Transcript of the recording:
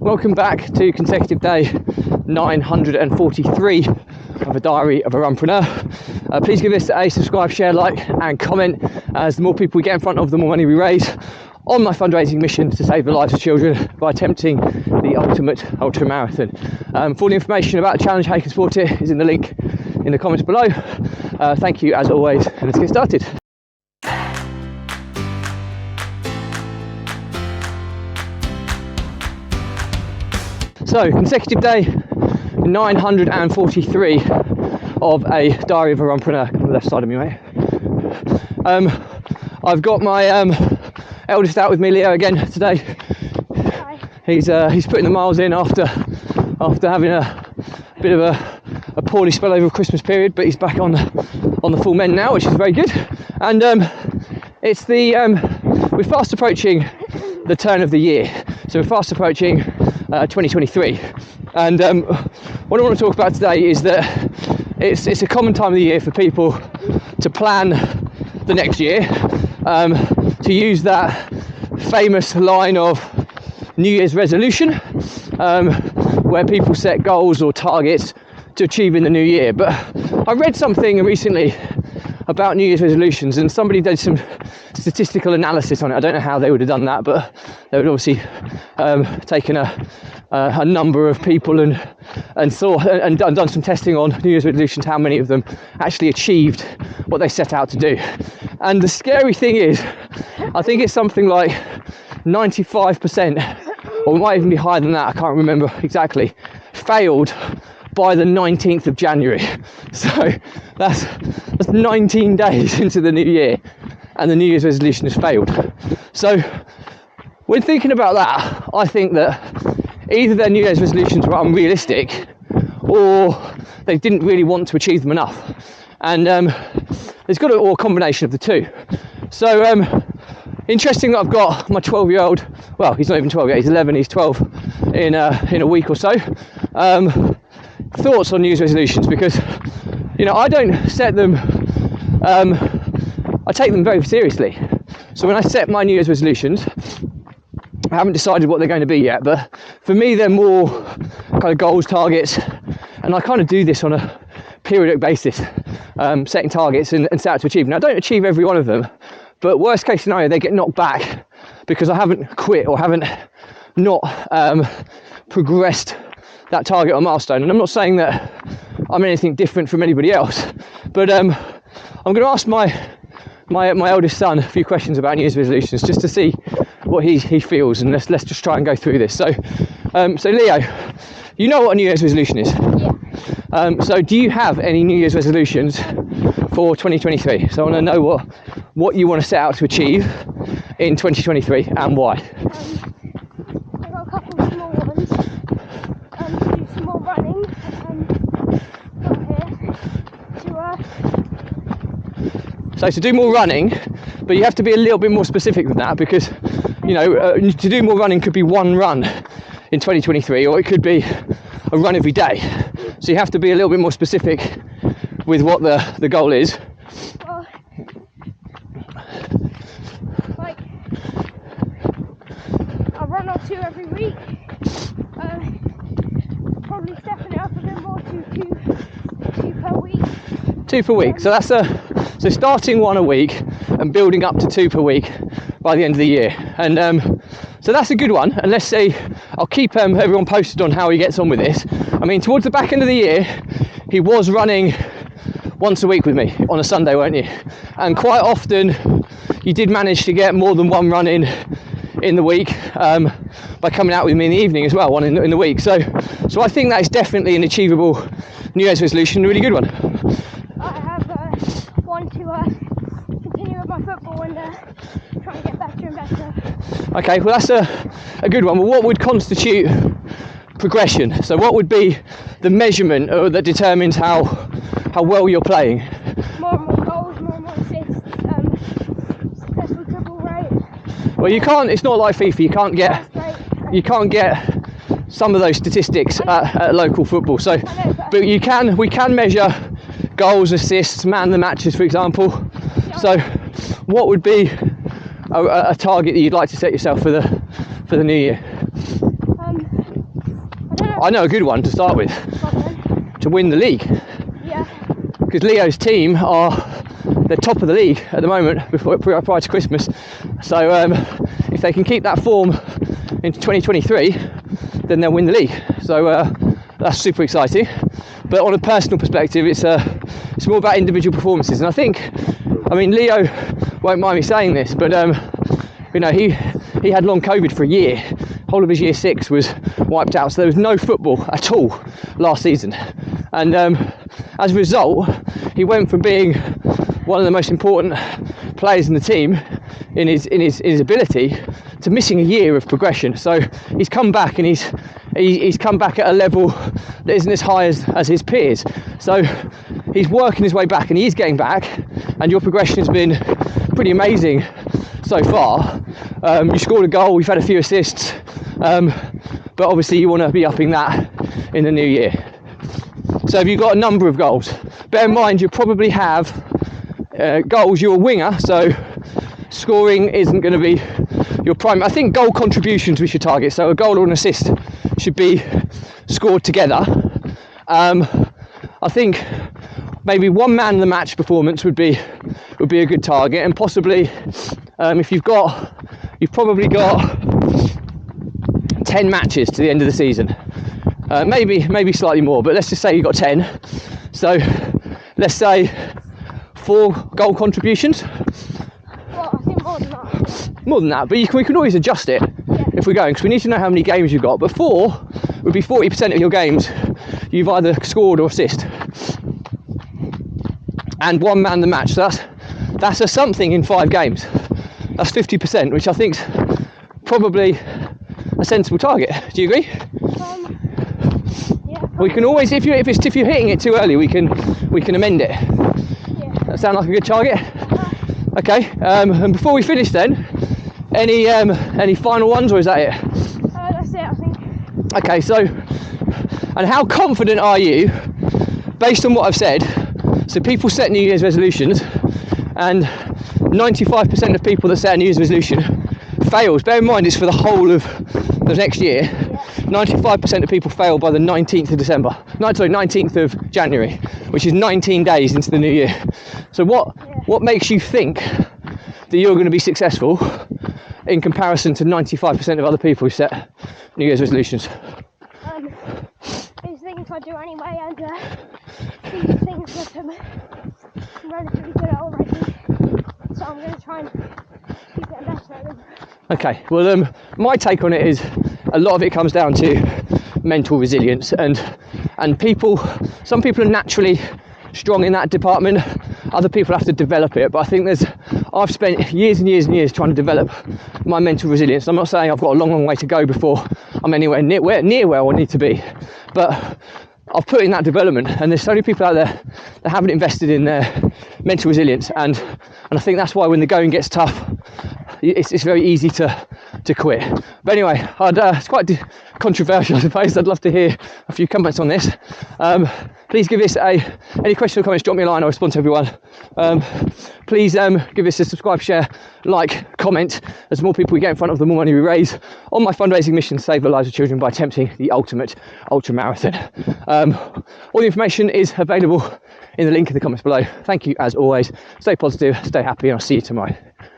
Welcome back to consecutive day 943 of a diary of a runpreneur. Please give this a subscribe, share, like and comment, as the more people we get in front of, the more money we raise on my fundraising mission to save the lives of children by attempting the ultimate ultra marathon. For all the information about the challenge, how you can support it, is in the link in the comments below. Thank you as always, and let's get started. So, consecutive day 943 of a diary of a runpreneur. On the left side of me, mate. I've got my eldest out with me, Leo, again today. Hi. He's putting the miles in after having a bit of a poorly spell over Christmas period, but he's back on the full mend now, which is very good. And it's we're fast approaching the turn of the year, so we're fast approaching 2023, and what I want to talk about today is that it's a common time of the year for people to plan the next year, to use that famous line of New Year's resolution, where people set goals or targets to achieve in the new year. But I read something recently about New Year's resolutions, and somebody did some statistical analysis on it. I don't know how they would have done that, but they would obviously taken a number of people and thought and done some testing on New Year's resolutions, how many of them actually achieved what they set out to do. And the scary thing is, I think it's something like 95%, or it might even be higher than that, I can't remember exactly, failed by the 19th of January. So that's 19 days into the new year and the New Year's resolution has failed. So when thinking about that, I think that either their New Year's resolutions were unrealistic or they didn't really want to achieve them enough. And there's got a combination of the two. So interesting that I've got my 12-year-old, well, he's not even 12 yet, he's 11, he's 12 in a week or so. Thoughts on New Year's resolutions, because I don't set them, I take them very seriously. So when I set my New Year's resolutions, I haven't decided what they're going to be yet, but for me they're more kind of goals, targets, and I kind of do this on a periodic basis, setting targets and set out to achieve. Now I don't achieve every one of them, but worst case scenario they get knocked back because I haven't quit or haven't not progressed that target or milestone. And I'm not saying that I'm anything different from anybody else, but I'm going to ask my eldest son a few questions about New Year's resolutions just to see what he feels, and let's just try and go through this. So Leo, you know what a New Year's resolution is? Yeah. So do you have any New Year's resolutions for 2023? So I want to know what you want to set out to achieve in 2023 and why. I've got a couple of small ones. To do some more running. So to do more running, but you have to be a little bit more specific than that, because to do more running could be one run in 2023, or it could be a run every day. So you have to be a little bit more specific with what the goal is. Well, like a run or two every week. Probably stepping it up a bit more to two per week. 2 per week. So that's so starting 1 a week and building up to 2 per week by the end of the year. And so that's a good one. And let's say I'll keep everyone posted on how he gets on with this. I mean, towards the back end of the year, he was running once a week with me on a Sunday, weren't you? And quite often you did manage to get more than one run in the week by coming out with me in the evening as well, one in the week. So I think that is definitely an achievable New Year's resolution, a really good one. I have one to continue with my football and try and get better and better. Okay, well that's a good one. Well, what would constitute progression? So what would be the measurement that determines how well you're playing? More and more goals, more and more assists, successful dribble rate. Well, you can't. It's not like FIFA. You can't get some of those statistics at local football. So, but we can measure goals, assists, man of the matches, for example. So, what would be a target that you'd like to set yourself for the new year? I know a good one to start with, to win the league. Yeah. Because Leo's team they're top of the league at the moment prior to Christmas. So if they can keep that form into 2023, then they'll win the league. So that's super exciting. But on a personal perspective, it's more about individual performances. And I mean, Leo won't mind me saying this, but you know, he had long COVID for a year. Whole of his year 6 was wiped out, so there was no football at all last season. And as a result, he went from being one of the most important players in the team in his ability to missing a year of progression. So he's come back, and he's come back at a level that isn't as high as his peers. So he's working his way back, and he is getting back, and your progression has been pretty amazing so far. You scored a goal, we've had a few assists, but obviously you want to be upping that in the new year. So have you got a number of goals? Bear in mind you probably have goals. You're a winger, so scoring isn't going to be your prime. I think goal contributions we should target, so a goal or an assist should be scored together. I think maybe one man of the match performance would be a good target, and possibly if you've probably got 10 matches to the end of the season, maybe slightly more, but let's just say you've got 10. So let's say 4 goal contributions. Well, I think more than that. More than that, but we can always adjust it if we're going, because we need to know how many games you've got. But 4 would be 40% of your games you've either scored or assist, and one man the match. So that's a something in 5 games. That's 50%, which I think's probably a sensible target. Do you agree? Yeah. We can always, if you're hitting it too early, we can amend it. Yeah. That sound like a good target? Okay. And before we finish, then, any final ones, or is that it? That's it, I think. Okay. So, and how confident are you, based on what I've said? So people set New Year's resolutions, and 95% of people that set a New Year's resolution fails. Bear in mind, it's for the whole of the next year. 95% of people fail by the 19th of December. 19th of January, which is 19 days into the new year. So what makes you think that you're going to be successful in comparison to 95% of other people who set New Year's resolutions? These things I do anyway, and these things that I'm relatively good at already. So I'm going to try and keep getting better at them. Okay, well, my take on it is a lot of it comes down to mental resilience, and some people are naturally strong in that department. Other people have to develop it, but I think I've spent years and years and years trying to develop my mental resilience. I'm not saying I've got a long way to go before I'm anywhere near where I need to be, but I've put in that development, and there's so many people out there that haven't invested in their mental resilience, and I think that's why when the going gets tough, it's very easy to quit. But anyway, it's quite controversial, I suppose. I'd love to hear a few comments on this. Please give this any questions or comments, drop me a line, I'll respond to everyone. Please give this a subscribe, share, like, comment. As more people we get in front of, the more money we raise on my fundraising mission to save the lives of children by attempting the ultimate ultra marathon. All the information is available in the link in the comments below. Thank you as always. Stay positive, stay happy, and I'll see you tomorrow.